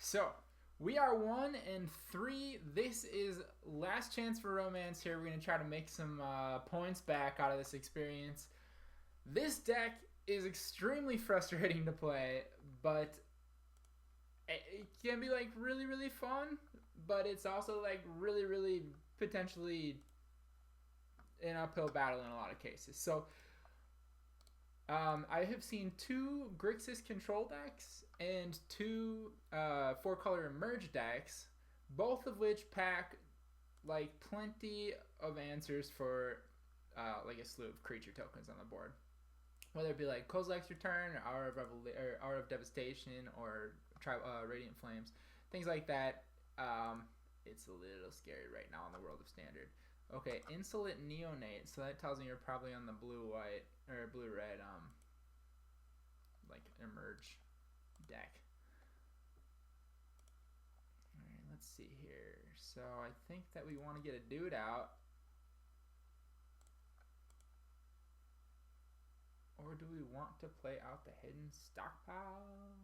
So, we are 1-3. This is last chance for romance here. We're going to try to make some points back out of this experience. This deck is extremely frustrating to play, but it can be like really, really fun, but it's also like really, really potentially an uphill battle in a lot of cases. So, I have seen 2 Grixis control decks and 2 4-color Emerge decks, both of which pack like plenty of answers for like a slew of creature tokens on the board. Whether it be like Kozilek's Return, or Hour of Devastation, or Radiant Flames, things like that. It's a little scary right now in the world of Standard. Okay, Insolent Neonate, so that tells me you're probably on the blue-white, or blue-red, like, Emerge deck. Alright, let's see here. So, I think that we want to get a dude out. Or do we want to play out the Hidden Stockpile?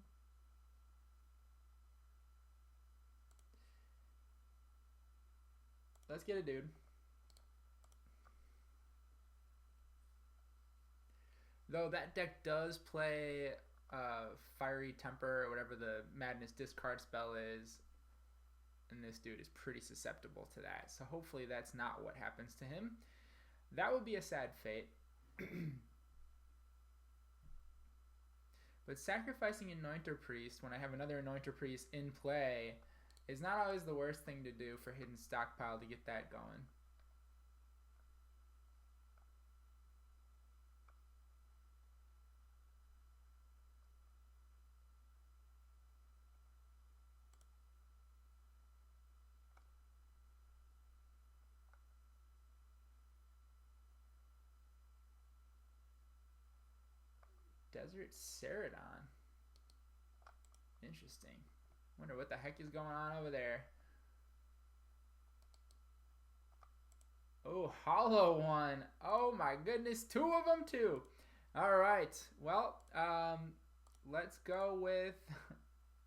Let's get a dude. Though that deck does play Fiery Temper, or whatever the Madness discard spell is, and this dude is pretty susceptible to that. So hopefully that's not what happens to him. That would be a sad fate. But sacrificing Anointer Priest when I have another Anointer Priest in play is not always the worst thing to do for Hidden Stockpile to get that going. Desert Ceradon. Interesting. Wonder what the heck is going on over there. Oh, hollow one. Oh my goodness, 2 of them too. All right. Well, let's go with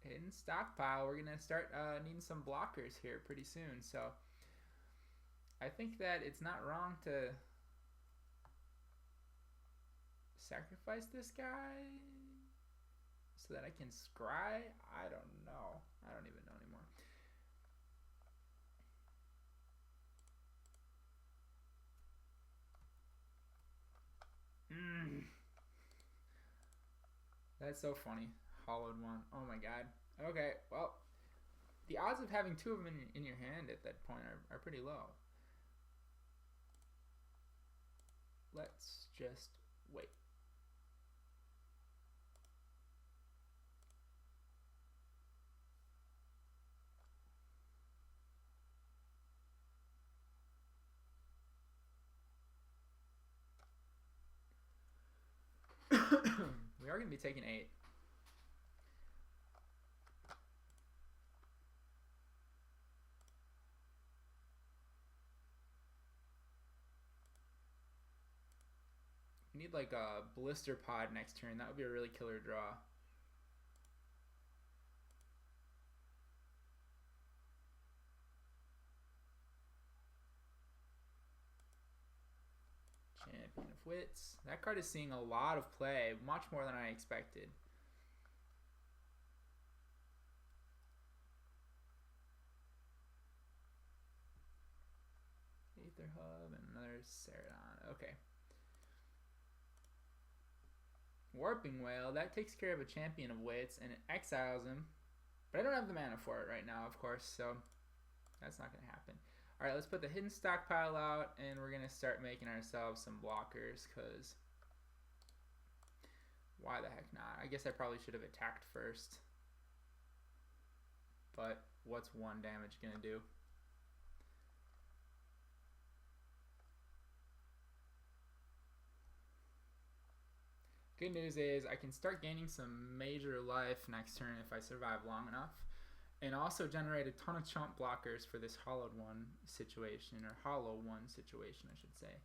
Hidden Stockpile. We're gonna start needing some blockers here pretty soon. So I think that it's not wrong to sacrifice this guy so that I can scry? I don't know. I don't even know anymore. That's so funny. Hollowed one. Oh my god. Okay, well, the odds of having 2 of them in your hand at that point are pretty low. Let's just wait. We are going to be taking 8. We need like a Blisterpod next turn. That would be a really killer draw. Champion of Wits. That card is seeing a lot of play, much more than I expected. Aether Hub and another Ceradon. Okay. Warping Wail. That takes care of a Champion of Wits and it exiles him. But I don't have the mana for it right now, of course, so that's not going to happen. Alright, let's put the Hidden Stockpile out, and we're going to start making ourselves some blockers, because why the heck not? I guess I probably should have attacked first. But what's 1 damage going to do? Good news is I can start gaining some major life next turn if I survive long enough. And also generate a ton of chump blockers for this hollowed one situation, or hollow one situation, I should say.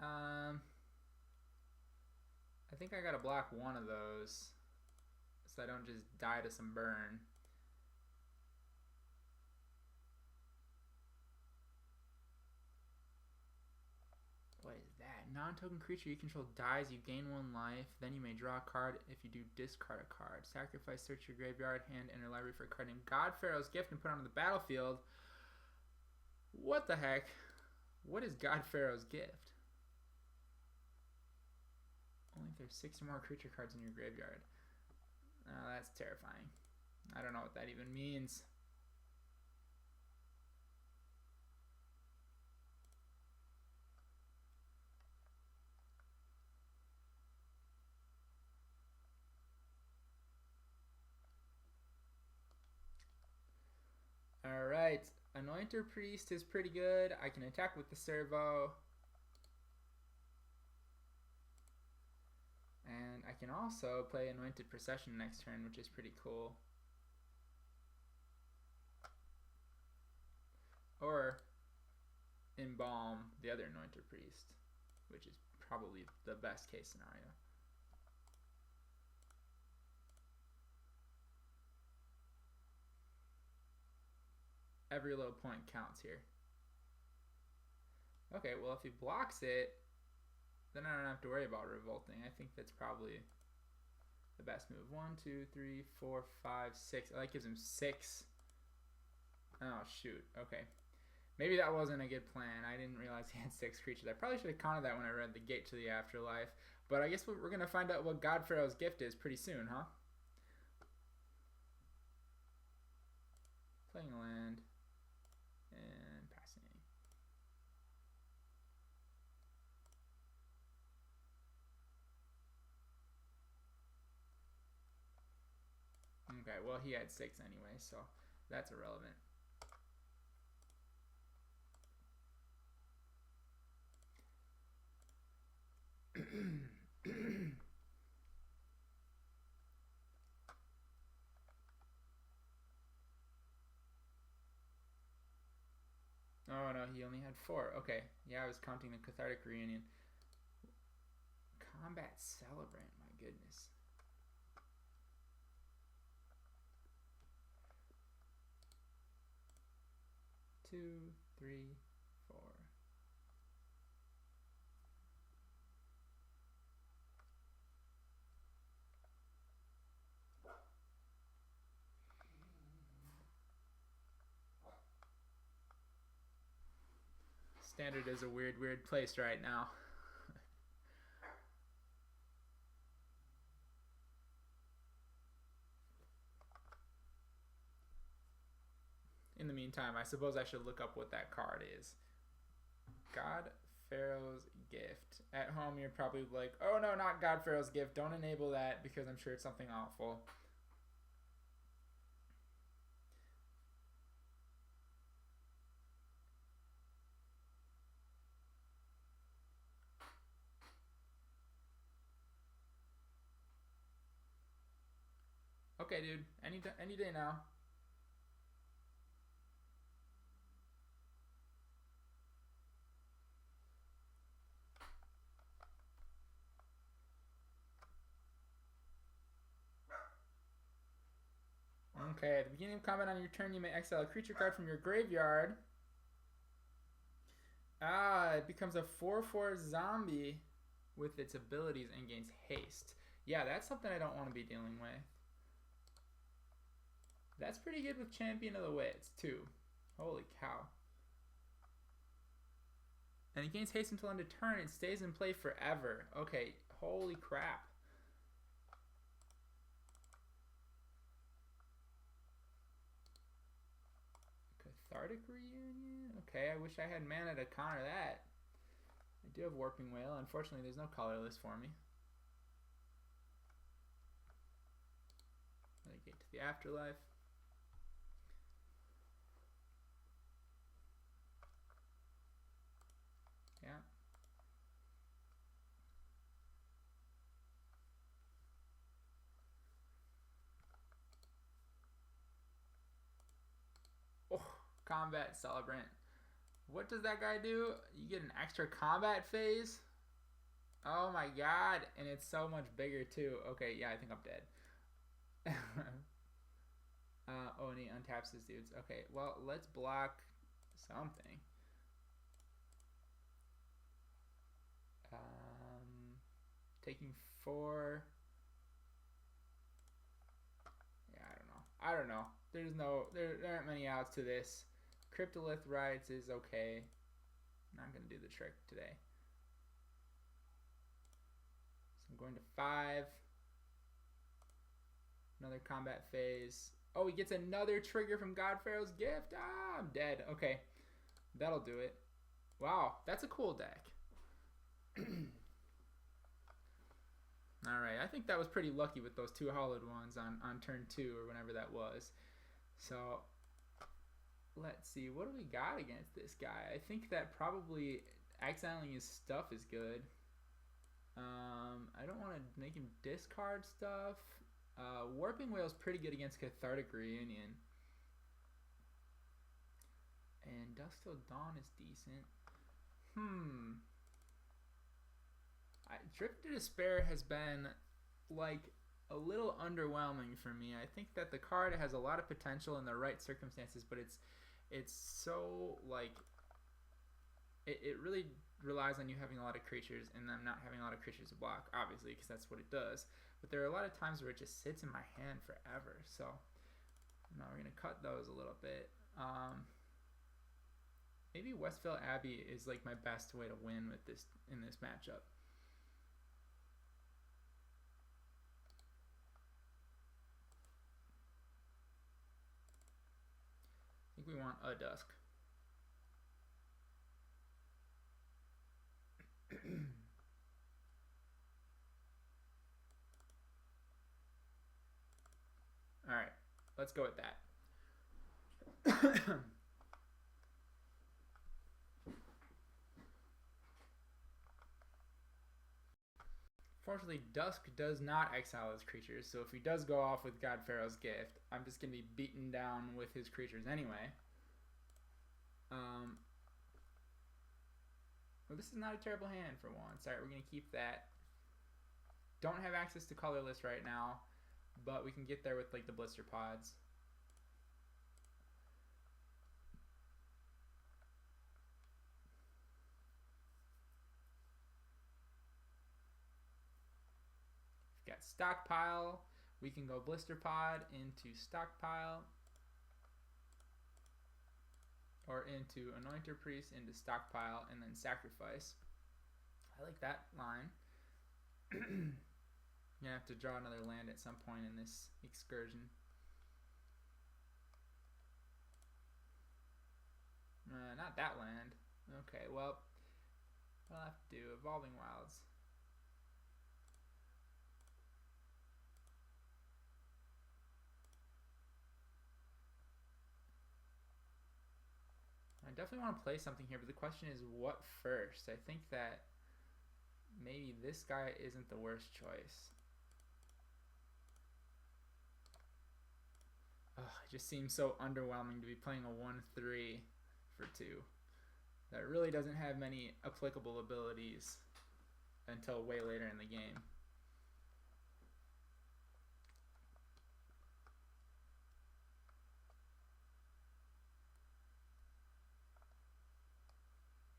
I think I gotta block one of those so I don't just die to some burn. What is that? Non-token creature you control dies, you gain 1 life, then you may draw a card. If you do, discard a card. Sacrifice, search your graveyard, hand, enter library for a card named God Pharaoh's Gift and put it onto the battlefield. What the heck? What is God Pharaoh's Gift? Only if there's 6 or more creature cards in your graveyard. Oh, that's terrifying. I don't know what that even means. Alright, Anointer Priest is pretty good. I can attack with the servo. And I can also play Anointed Procession next turn, which is pretty cool. Or Embalm the other Anointer Priest, which is probably the best case scenario. Every little point counts here. Okay, well if he blocks it, then I don't have to worry about revolting. I think that's probably the best move. 1, 2, 3, 4, 5, 6. Oh, that gives him 6. Oh, shoot. Okay. Maybe that wasn't a good plan. I didn't realize he had 6 creatures. I probably should have counted that when I read the Gate to the Afterlife. But I guess we're going to find out what God Pharaoh's Gift is pretty soon, huh? Playing a land. And passing. Okay, well he had 6 anyway, so that's irrelevant. Oh no, he only had 4. Okay, yeah, I was counting the Cathartic Reunion. Combat Celebrant, my goodness. Two, 3, 4. Standard is a weird place right now. In the meantime, I suppose I should look up what that card is. God Pharaoh's Gift. At home, you're probably like, oh no, not God Pharaoh's Gift. Don't enable that because I'm sure it's something awful. Okay, dude. Any day now. Okay, at the beginning of combat on your turn, you may exile a creature card from your graveyard. Ah, it becomes a 4/4 zombie with its abilities and gains haste. Yeah, that's something I don't want to be dealing with. That's pretty good with Champion of the Wits, too. Holy cow. And it gains haste until end of turn. It stays in play forever. Okay, holy crap. Cathartic Reunion? Okay, I wish I had mana to counter that. I do have Warping Wail. Unfortunately, there's no colorless for me. Gate to the Afterlife. Yeah. Oh, Combat Celebrant. What does that guy do? You get an extra combat phase? Oh my god, and it's so much bigger too. Okay, yeah, I think I'm dead. Oh, and he untaps his dudes. Okay, well, let's block something. Taking 4. Yeah, I don't know. There aren't many outs to this. Cryptolith Rite is okay. Not gonna do the trick today. So I'm going to 5. Another combat phase. Oh, he gets another trigger from God Pharaoh's gift. Ah, I'm dead. Okay, that'll do it. Wow, that's a cool deck. Alright, I think that was pretty lucky with those 2 hollowed ones on turn 2 or whenever that was. So, let's see. What do we got against this guy? I think that probably exiling his stuff is good. I don't want to make him discard stuff. Warping Wail is pretty good against Cathartic Reunion. And Dusk Till Dawn is decent. Drift to Despair has been like a little underwhelming for me. I think that the card has a lot of potential in the right circumstances, but it's so like it really relies on you having a lot of creatures and them not having a lot of creatures to block, obviously, because that's what it does. But there are a lot of times where it just sits in my hand forever. So now we're gonna cut those a little bit. Maybe Westvale Abbey is like my best way to win with this in this matchup. I think we want a Dusk. Alright, let's go with that. Fortunately, Dusk does not exile his creatures, so if he does go off with God Pharaoh's gift, I'm just going to be beaten down with his creatures anyway. Well, this is not a terrible hand for once. Alright, we're going to keep that. Don't have access to colorless right now, but we can get there with like the Blisterpods. We've got Stockpile. We can go Blisterpod into Stockpile. Or into Anointer Priest, into Stockpile, and then Sacrifice. I like that line. You're gonna have to draw another land at some point in this excursion. Not that land. Okay, well, I'll have to do Evolving Wilds. I definitely want to play something here, but the question is what first? I think that maybe this guy isn't the worst choice. It just seems so underwhelming to be playing a 1/3 for 2. That really doesn't have many applicable abilities until way later in the game.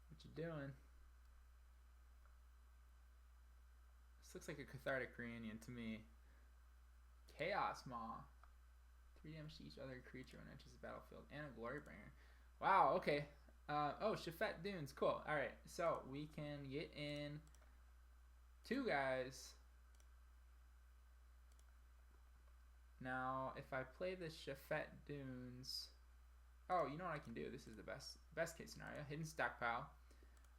What you doing? This looks like a Cathartic Reunion to me. Chaos Maw. 3 damage to each other creature when it enters the battlefield. And a Glorybringer. Wow, okay. Oh, Shefet Dunes. Cool. Alright, so we can get in 2 guys. Now, if I play the Shefet Dunes... Oh, you know what I can do? This is the best case scenario. Hidden Stockpile.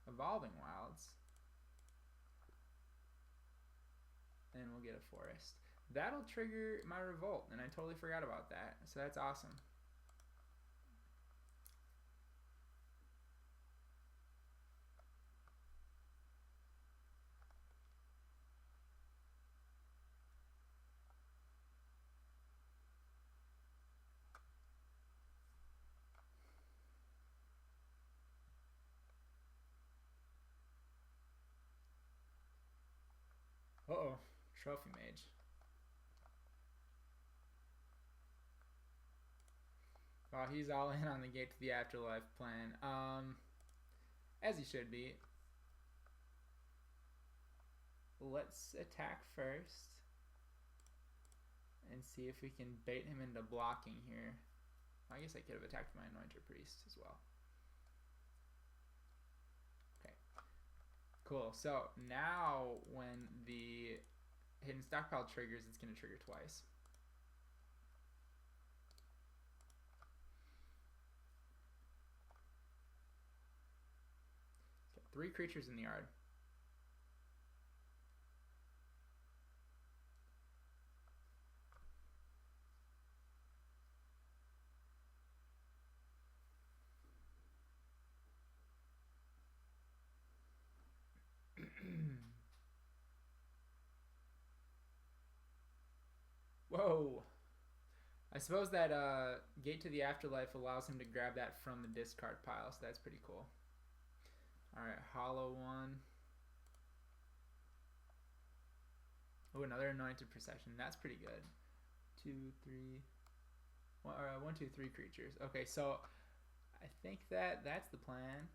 Evolving Wilds. And we'll get a Forest. That'll trigger my Revolt, and I totally forgot about that. So that's awesome. Uh-oh. Trophy Mage. Well, he's all in on the Gate to the Afterlife plan. As he should be. Let's attack first. And see if we can bait him into blocking here. I guess I could have attacked my Anointer Priest as well. Okay. Cool. So now when the Hidden Stockpile triggers, it's going to trigger twice. Okay, 3 creatures in the yard. Whoa. I suppose that Gate to the Afterlife allows him to grab that from the discard pile, so that's pretty cool. Alright, hollow one. Oh, another Anointed Procession. That's pretty good. 2, 3. 1, 2, 3 creatures. Okay, so I think that's the plan.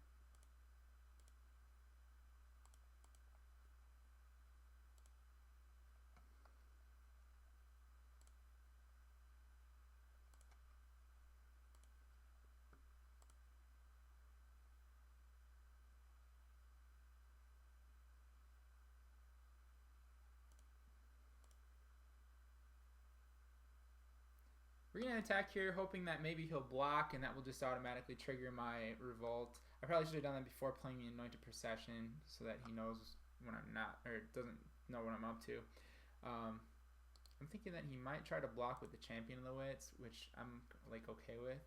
We're going to attack here, hoping that maybe he'll block, and that will just automatically trigger my Revolt. I probably should have done that before playing the Anointed Procession, so that he knows when I'm not, or doesn't know what I'm up to. I'm thinking that he might try to block with the Champion of the Wits, which I'm, like, okay with.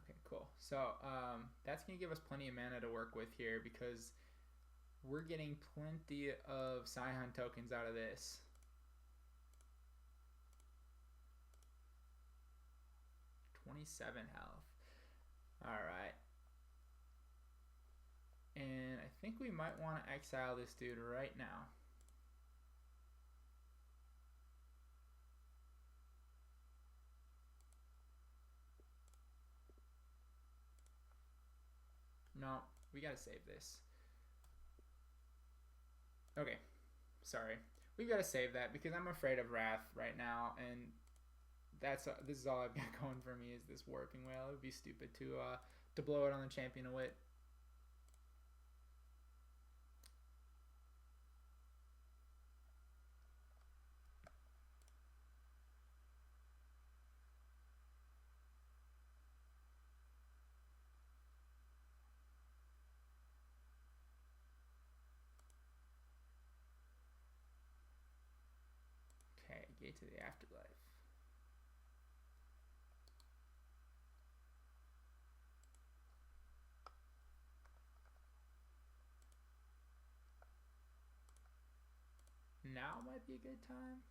Okay, cool. So that's going to give us plenty of mana to work with here because we're getting plenty of Scion tokens out of this. $27 health. Alright. And I think we might want to exile this dude right now. No, we gotta save this. Okay, sorry. We've gotta save that because I'm afraid of Wrath right now, and this is all I've got going for me is this Warping Wail. It would be stupid to blow it on the Champion of Wit. Gate to the Afterlife. Now might be a good time.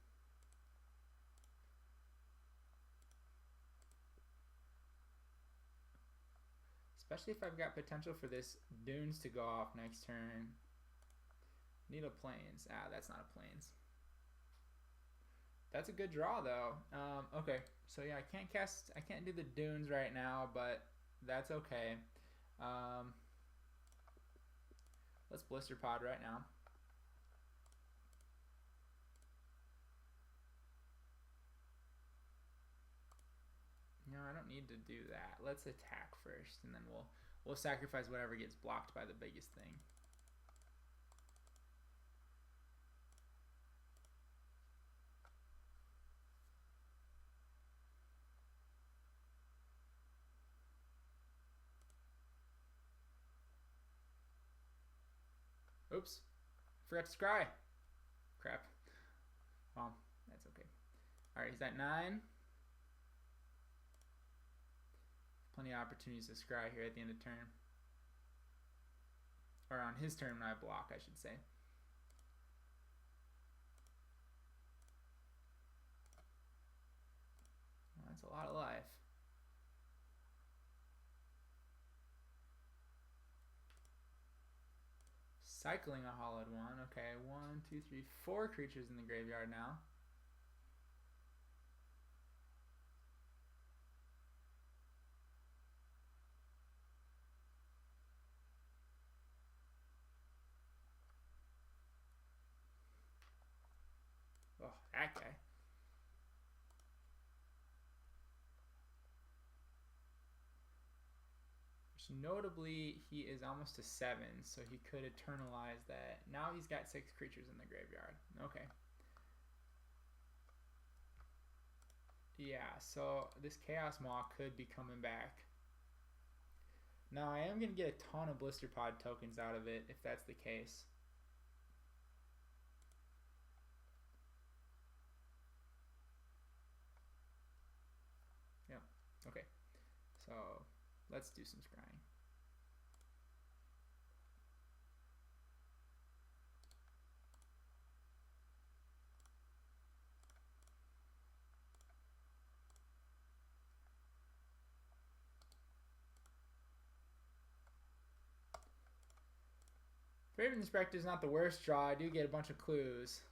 Especially if I've got potential for this Dunes to go off next turn. Need a Plains. Ah, that's not a Plains. That's a good draw though. Okay, so yeah, I can't do the Dunes right now, but that's okay. Let's Blisterpod right now. No, I don't need to do that. Let's attack first, and then we'll sacrifice whatever gets blocked by the biggest thing. Oops. Forgot to scry. Crap. Well, that's okay. Alright, he's at 9. Plenty of opportunities to scry here at the end of turn. Or on his turn when I block, I should say. That's a lot of life. Cycling a hollowed one. Okay, 1, 2, 3, 4 creatures in the graveyard now. Oh, that guy. Notably, he is almost a 7, so he could eternalize that. Now he's got 6 creatures in the graveyard. Okay. Yeah, so this Chaos Maw could be coming back. Now, I am going to get a ton of Blisterpod tokens out of it, if that's the case. Yep, okay. So, let's do some scrying. Thraben Inspector is not the worst draw. I do get a bunch of clues.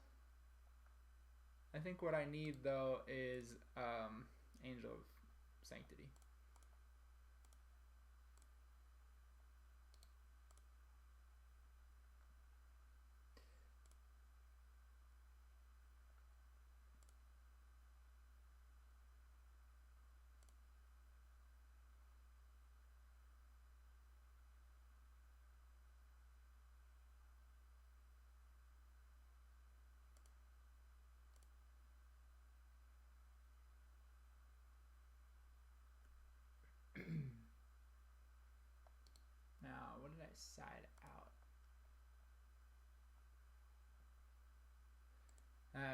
I think what I need, though, is Angel of Sanctity. Now, what did I side out?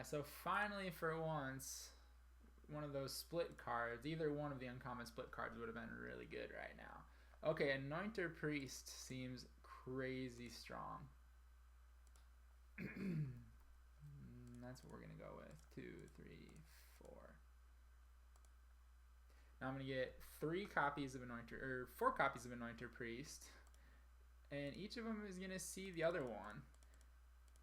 So finally, for once, one of those split cards, either one of the uncommon split cards would have been really good right now. Okay, Anointer Priest seems crazy strong. That's what we're going to go with. 2, 3, 4. Now I'm going to get 3 copies of Anointer, or 4 copies of Anointer Priest. And each of them is going to see the other one.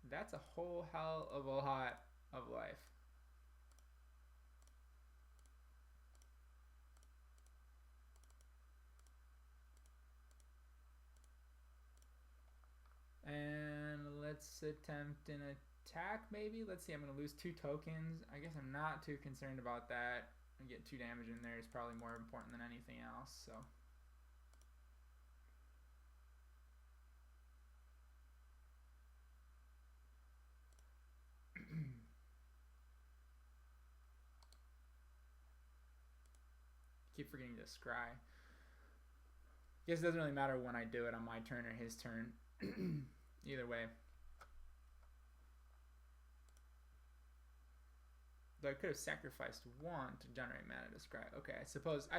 That's a whole hell of a lot of life. And let's attempt an attack, maybe. Let's see, I'm going to lose 2 tokens. I guess I'm not too concerned about that. I get 2 damage in there is probably more important than anything else, so... Keep forgetting to scry. Guess it doesn't really matter when I do it on my turn or his turn. Either way. Though I could have sacrificed 1 to generate mana to scry. Okay, I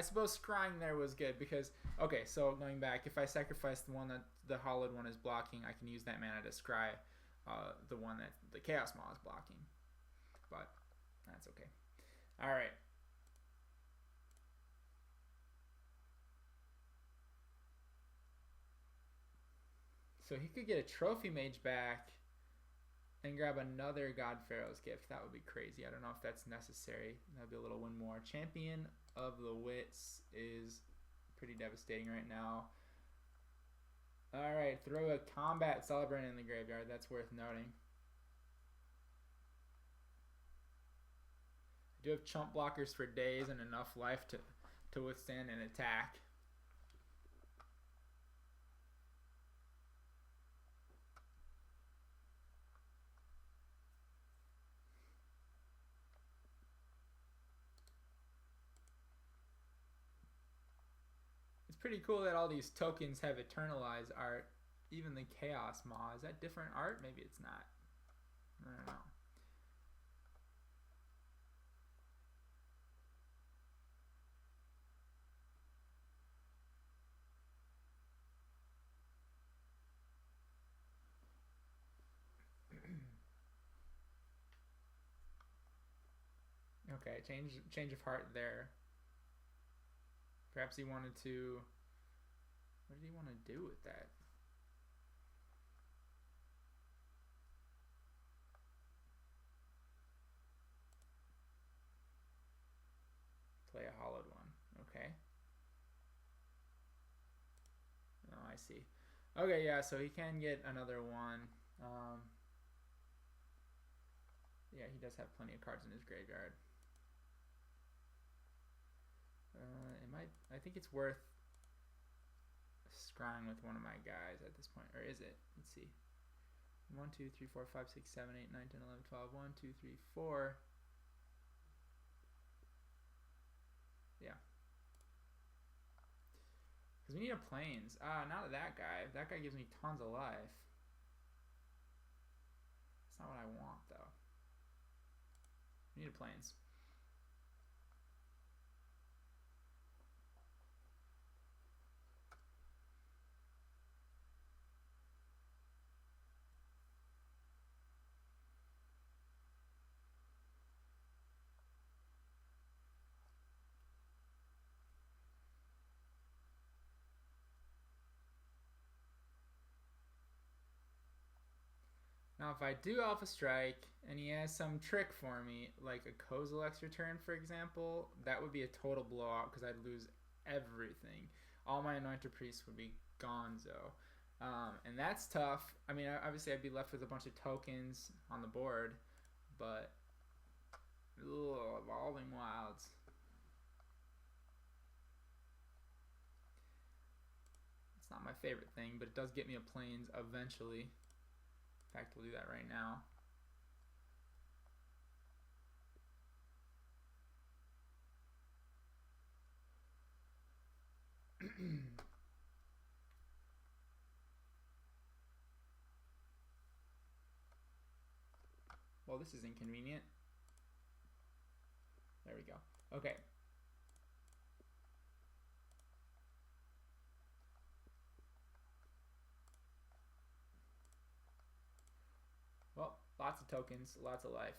suppose scrying there was good because, okay, so going back, if I sacrifice the one that the hollowed one is blocking, I can use that mana to scry the one that the Chaos Maw is blocking. But that's okay. All right. So he could get a Trophy Mage back and grab another God Pharaoh's Gift. That would be crazy. I don't know if that's necessary. That'd be a little one more. Champion of the Wits is pretty devastating right now. Alright, throw a Combat Celebrant in the graveyard. That's worth noting. I do have chump blockers for days and enough life to withstand an attack. Pretty cool that all these tokens have Eternalize art. Even the Chaos Maw. Is that different art? Maybe it's not. I don't know. Okay, change of heart there. Perhaps he wanted to... What did he want to do with that? Play a hollowed one. Okay. Oh, I see. Okay, yeah, so he can get another one. Yeah, he does have plenty of cards in his graveyard. I think it's worth scrying with one of my guys at this point. Or is it? Let's see. 1, 2, 3, 4, 5, 6, 7, 8, 9, 10, 11, 12. 1, 2, 3, 4. Yeah. Because we need a plains. Not that guy. That guy gives me tons of life. That's not what I want, though. We need a plains. Now, if I do Alpha Strike and he has some trick for me, like a Kozilek's Return, for example, that would be a total blowout because I'd lose everything. All my Anointer Priests would be gonzo. And that's tough. I mean, obviously I'd be left with a bunch of tokens on the board, but... Ugh, Evolving Wilds. It's not my favorite thing, but it does get me a plains eventually. In fact, we'll do that right now. Well, this is inconvenient. There we go. Okay. Well, lots of tokens, lots of life.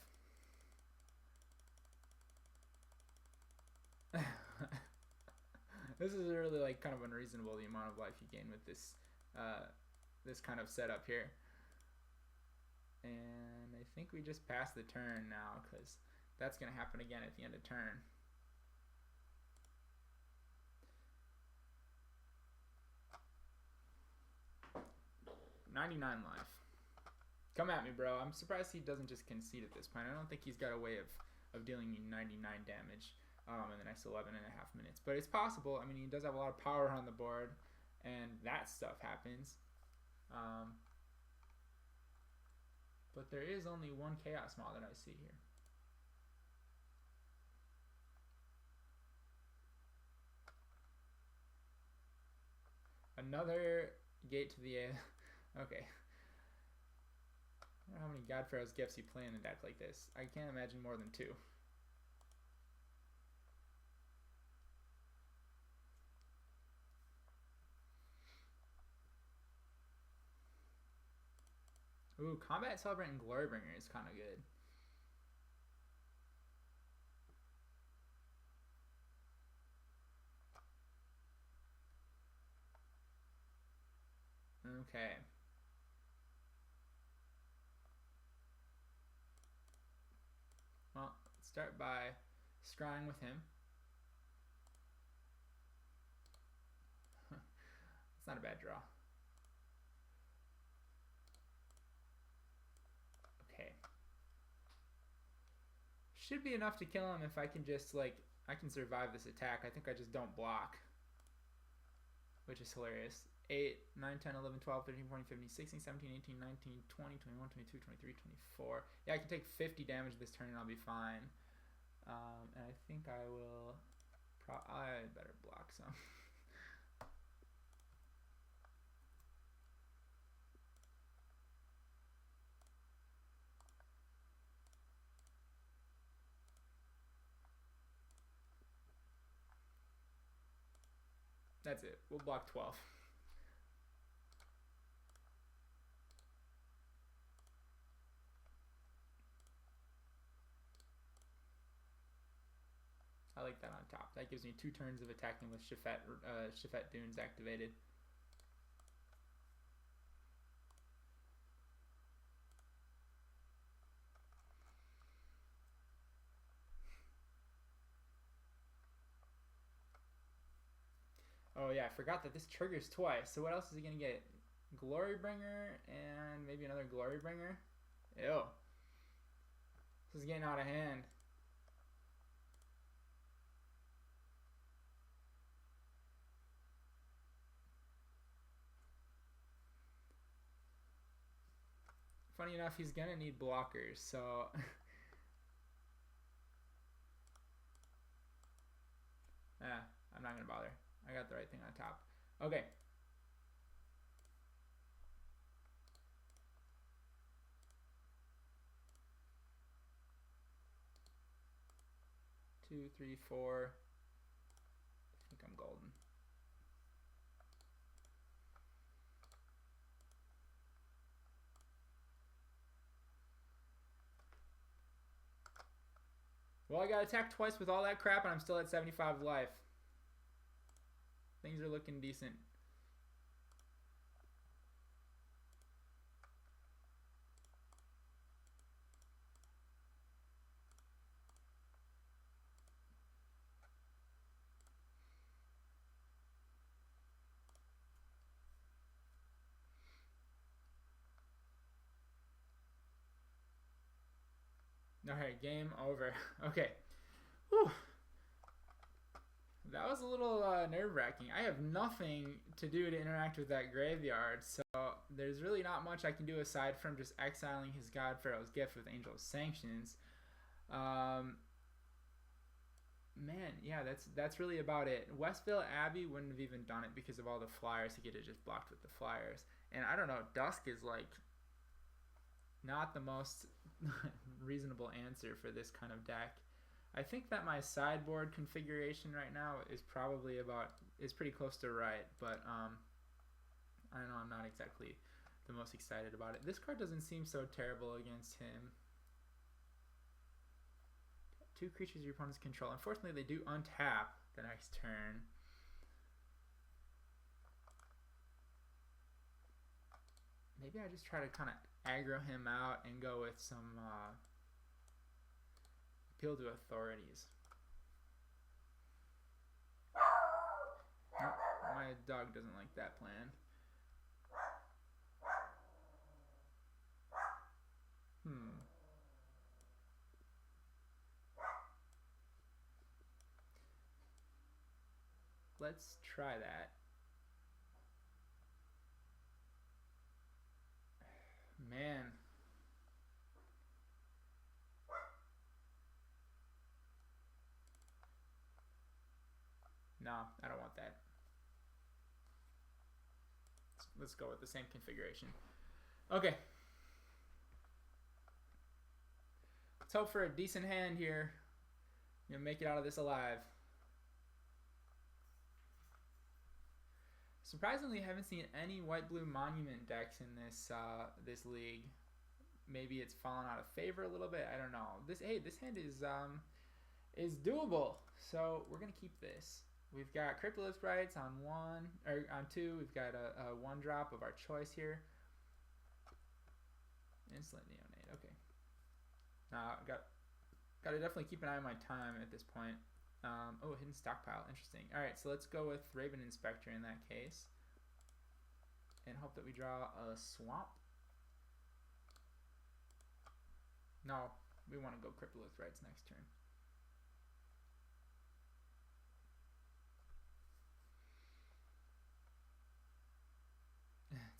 This is really like kind of unreasonable, the amount of life you gain with this this kind of setup here. And I think we just passed the turn now because that's going to happen again at the end of turn. $99 life. Come at me, bro. I'm surprised he doesn't just concede at this point. I don't think he's got a way of dealing me 99 damage in the next 11.5 minutes. But it's possible. I mean, he does have a lot of power on the board, and that stuff happens. But there is only one Chaos Maw that I see here. Another gate to the... Okay. I don't know how many God Pharaoh's gifts you play in a deck like this. I can't imagine more than 2. Ooh, Combat Celebrant and Glorybringer is kind of good. Okay. Well, let's start by scrying with him. It's not a bad draw. Okay. Should be enough to kill him if I can just, like, I can survive this attack. I think I just don't block, which is hilarious. 8, 9, 10, 11, 12, 13, 14, 15, 16, 17, 18, 19, 20, 21, 22, 23, 24. Yeah, I can take 50 damage this turn and I'll be fine. And I think I will... I better block some. That's it. We'll block 12. I like that on top. That gives me 2 turns of attacking with Shefet Dunes activated. Oh yeah, I forgot that this triggers twice. So what else is he gonna get? Glorybringer and maybe another Glorybringer? Ew. This is getting out of hand. Funny enough, he's gonna need blockers, so I'm not gonna bother. I got the right thing on top. Okay. Two, three, four. I think I'm golden. Well, I got attacked twice with all that crap, and I'm still at 75 life. Things are looking decent. Alright, game over. Okay. Whew. That was a little nerve-wracking. I have nothing to do to interact with that graveyard, so there's really not much I can do aside from just exiling his god Pharaoh's gift with Angel of Sanctions. Man, yeah, that's really about it. Westvale Abbey wouldn't have even done it because of all the flyers. He could have just blocked with the flyers. And I don't know, Dusk is like not the most reasonable answer for this kind of deck. I think that my sideboard configuration right now is probably pretty close to right, but I don't know, I'm not exactly the most excited about it. This card doesn't seem so terrible against him. 2 creatures your opponents control. Unfortunately, they do untap the next turn. Maybe I just try to kind of aggro him out and go with some appeal to authorities. Nope, my dog doesn't like that plan. Let's try that. Man. No, I don't want that. Let's go with the same configuration. Okay. Let's hope for a decent hand here. Make it out of this alive. Surprisingly, I haven't seen any white-blue monument decks in this league. Maybe it's fallen out of favor a little bit. I don't know. This hand is doable. So we're gonna keep this. We've got Cryptolith Rites on 2. We've got a 1-drop of our choice here. Instant Neonate. Okay. Got to definitely keep an eye on my time at this point. Oh, Hidden Stockpile. Interesting. All right, so let's go with Thraben Inspector in that case. And hope that we draw a swamp. No, we want to go Cryptolith Rites next turn.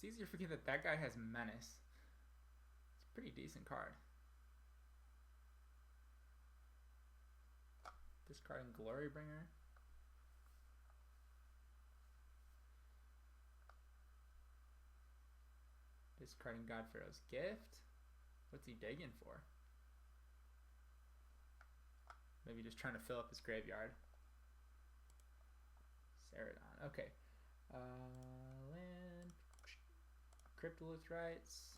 It's easy to forget that that guy has Menace. It's a pretty decent card. Discarding Glorybringer. Discarding God Pharaoh's Gift. What's he digging for? Maybe just trying to fill up his graveyard. Ceradon. Okay. Land. Cryptolith Rites.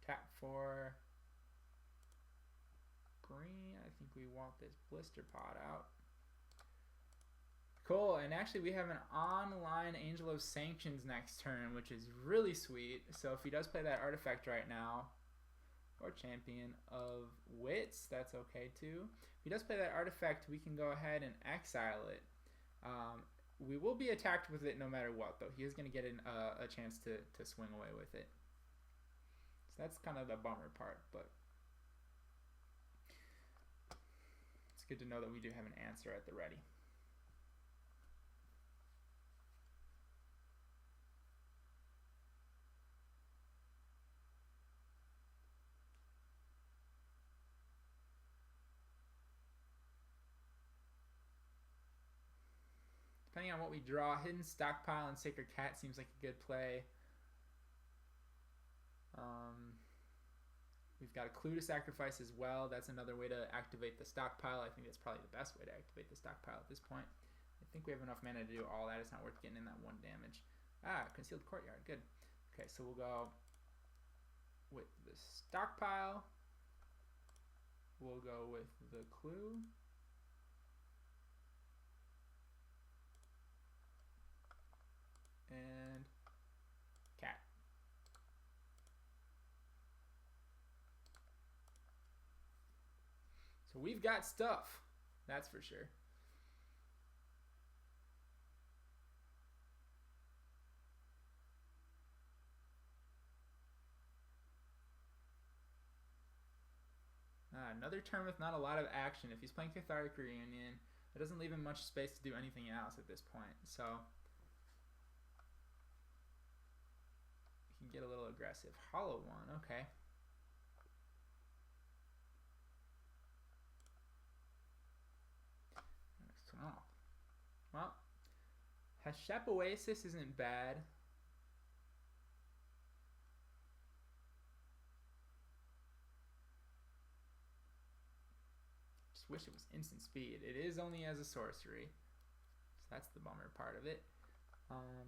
Tap 4. Green. I think we want this Blisterpod out. Cool, and actually we have an online Angel of Sanctions next turn, which is really sweet. So if he does play that artifact right now, or Champion of Wits, that's okay too. If he does play that artifact, we can go ahead and exile it. We will be attacked with it no matter what, though. He is going to get a chance to swing away with it. So that's kind of the bummer part, but it's good to know that we do have an answer at the ready. Depending on what we draw, Hidden Stockpile and Sacred Cat seems like a good play. We've got a Clue to Sacrifice as well. That's another way to activate the stockpile. I think that's probably the best way to activate the stockpile at this point. I think we have enough mana to do all that. It's not worth getting in that 1 damage. Concealed Courtyard. Good. Okay, so we'll go with the stockpile. We'll go with the Clue. And cat. So we've got stuff, that's for sure. Another turn with not a lot of action. If he's playing Cathartic Reunion, it doesn't leave him much space to do anything else at this point. So he can get a little aggressive. Hollow One, okay. Oh. Well, Hashep Oasis isn't bad. Just wish it was instant speed. It is only as a sorcery, so that's the bummer part of it.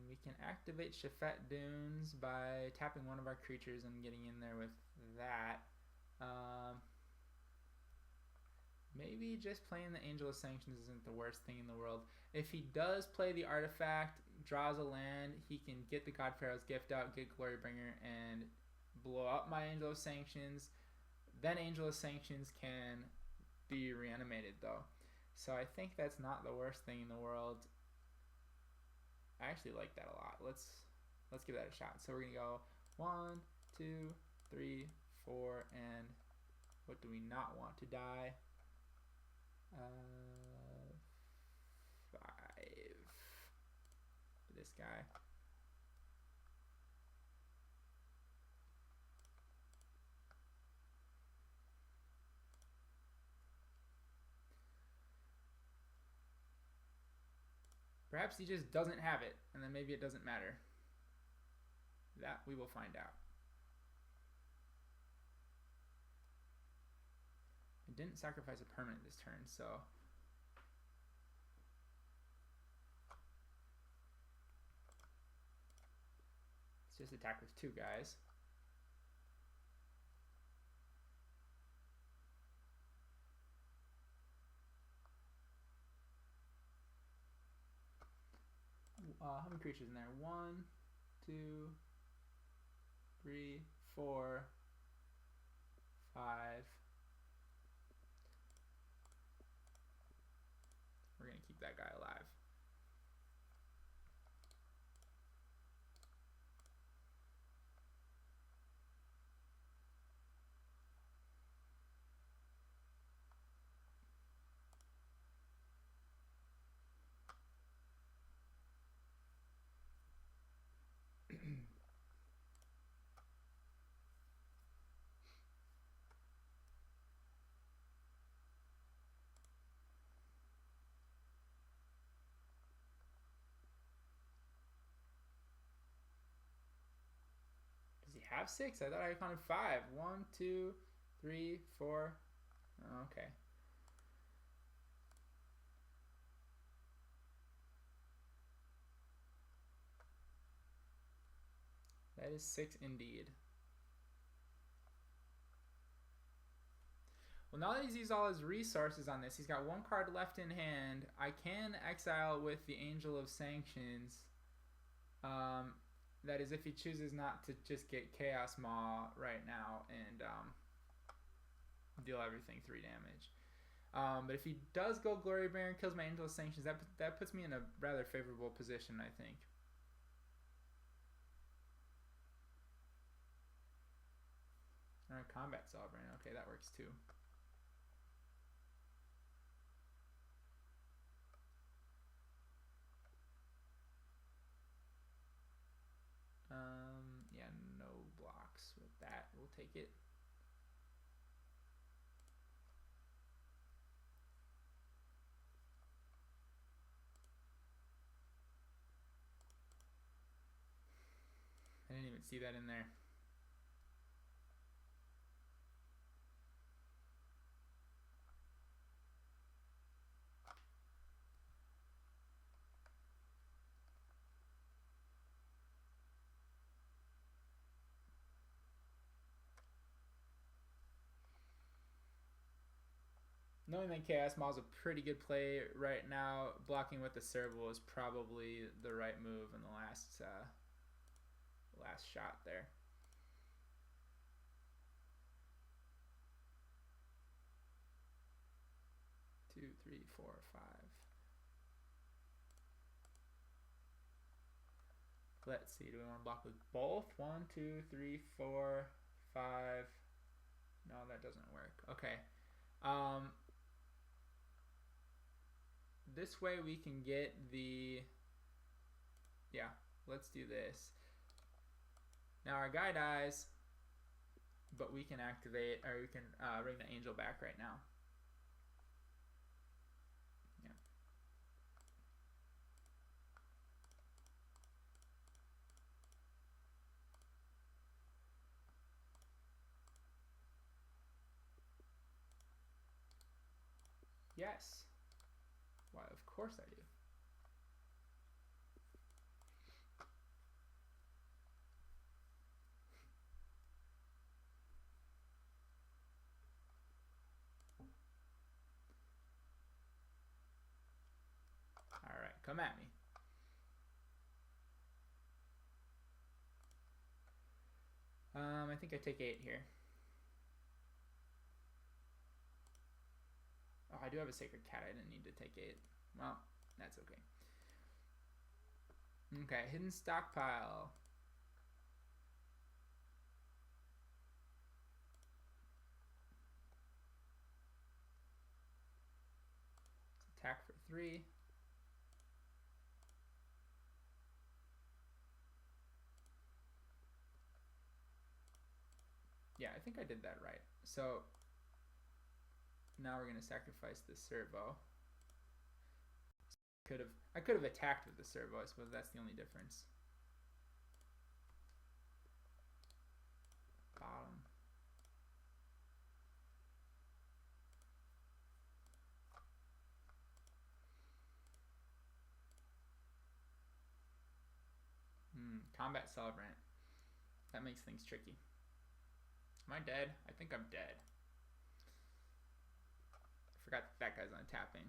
We can activate Shefet Dunes by tapping one of our creatures and getting in there with that. Maybe just playing the Angel of Sanctions isn't the worst thing in the world. If he does play the artifact, draws a land, he can get the God Pharaoh's Gift out, get Glorybringer, and blow up my Angel of Sanctions. Then Angel of Sanctions can be reanimated, though. So I think that's not the worst thing in the world. I actually like that a lot. Let's give that a shot. So we're gonna go 1, 2, 3, 4, and what do we not want to die? 5 for this guy. Perhaps he just doesn't have it, and then maybe it doesn't matter. That we will find out. I didn't sacrifice a permanent this turn, so let's just attack with 2 guys. How many creatures in there? 1, 2, 3, 4, 5. We're going to keep that guy alive. Have 6? I thought I counted 5. 1, 2, 3, 4. Oh, okay. That is 6 indeed. Well, now that he's used all his resources on this, he's got one card left in hand. I can exile with the Angel of Sanctions. That is if he chooses not to just get Chaos Maw right now and deal everything 3 damage. But if he does go Glory Bearer and kills my Angel of Sanctions, that puts me in a rather favorable position, I think. Alright, Combat Sovereign. Okay, that works too. Yeah, no blocks with that. We'll take it. I didn't even see that in there. Knowing that Chaos Maw is a pretty good play right now, blocking with the Serval is probably the right move in the last shot there. Two, three, 4, 5. Let's see. Do we want to block with both? 1, 2, 3, 4, 5. No, that doesn't work. Okay. This way we can get the... Yeah, let's do this. Now our guy dies, but we can activate, or we can bring the angel back right now. Yeah. Yes. Why, of course I do. All right, come at me. I think I take 8 here. Oh, I do have a Sacred Cat. I didn't need to take 8. Well, that's okay. Okay, Hidden Stockpile. Attack for 3. Yeah, I think I did that right. So now we're going to sacrifice the Servo. I could have attacked with the Servo. I suppose that's the only difference. Bottom. Combat Sovereign. That makes things tricky. Am I dead? I think I'm dead. I forgot that guy's on tapping.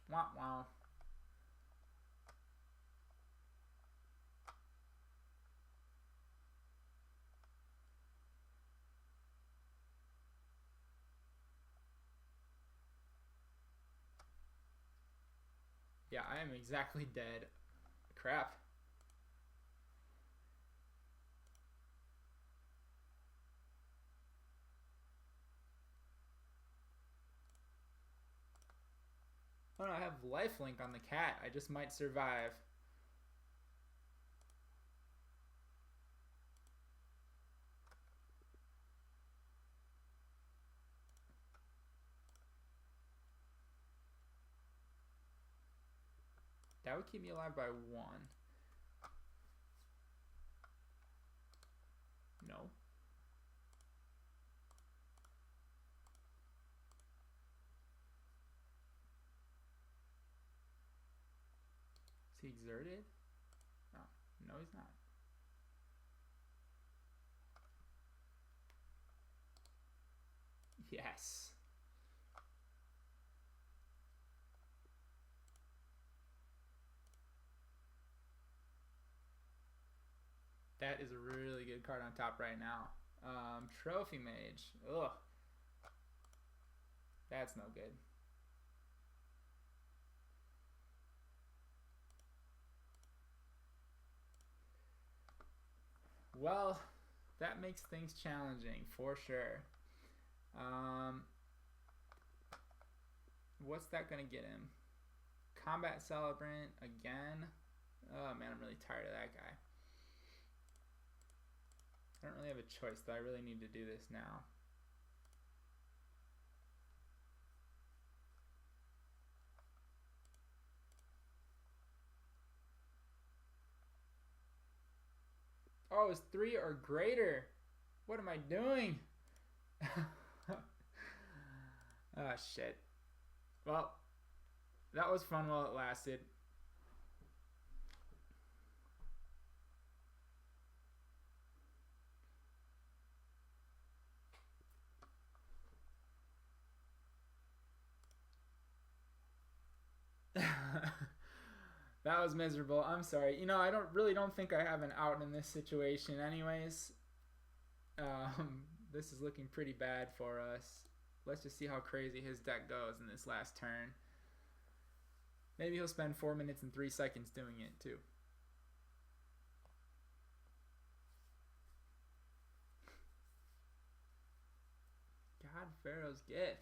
Wah wah. Yeah, I am exactly dead. Crap. Oh no, I have lifelink on the cat. I just might survive. That would keep me alive by 1. No. Is he exerted? Oh, no, he's not. That is a really good card on top right now. Trophy Mage. Ugh. That's no good. Well, that makes things challenging for sure. What's that gonna get him? Combat Celebrant again. Oh man, I'm really tired of that guy. I don't really have a choice though. I really need to do this now. Oh, it's 3 or greater. What am I doing? Ah, shit. Well, that was fun while it lasted. That was miserable. I'm sorry. You know, I don't think I have an out in this situation anyways. This is looking pretty bad for us. Let's just see how crazy his deck goes in this last turn. Maybe he'll spend 4 minutes and 3 seconds doing it too. God, Pharaoh's Gift.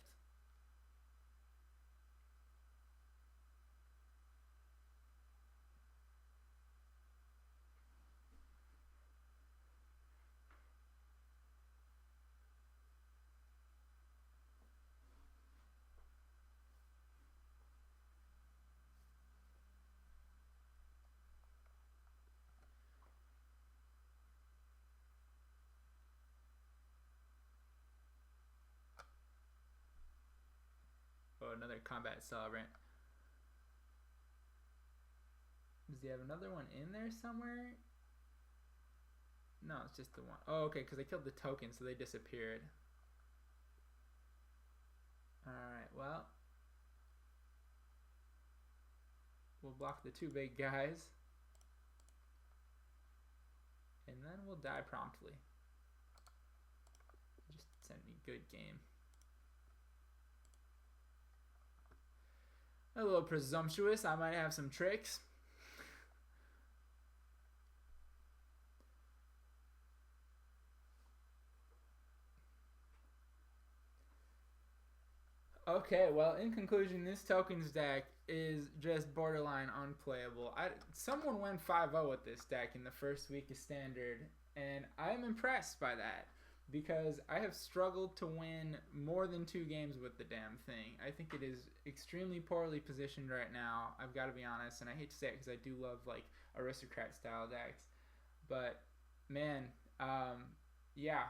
Oh, another Combat Celebrant. Does he have another one in there somewhere? No, it's just the one. Oh, okay, because I killed the token, so they disappeared. Alright, well. We'll block the 2 big guys. And then we'll die promptly. Just send me good game. A little presumptuous. I might have some tricks. Okay, well, in conclusion, this tokens deck is just borderline unplayable. Someone went 5-0 with this deck in the first week of Standard, and I'm impressed by that because I have struggled to win more than 2 games with the damn thing. I think it is extremely poorly positioned right now, I've got to be honest, and I hate to say it because I do love, like, aristocrat-style decks. But, man, yeah,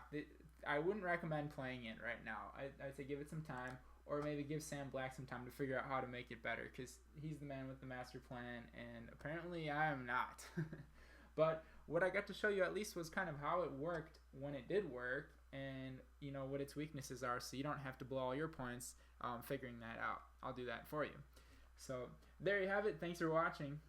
I wouldn't recommend playing it right now. I'd say give it some time. Or maybe give Sam Black some time to figure out how to make it better, because he's the man with the master plan, and apparently I am not. But what I got to show you at least was kind of how it worked when it did work, and you know what its weaknesses are, so you don't have to blow all your points figuring that out. I'll do that for you. So there you have it. Thanks for watching.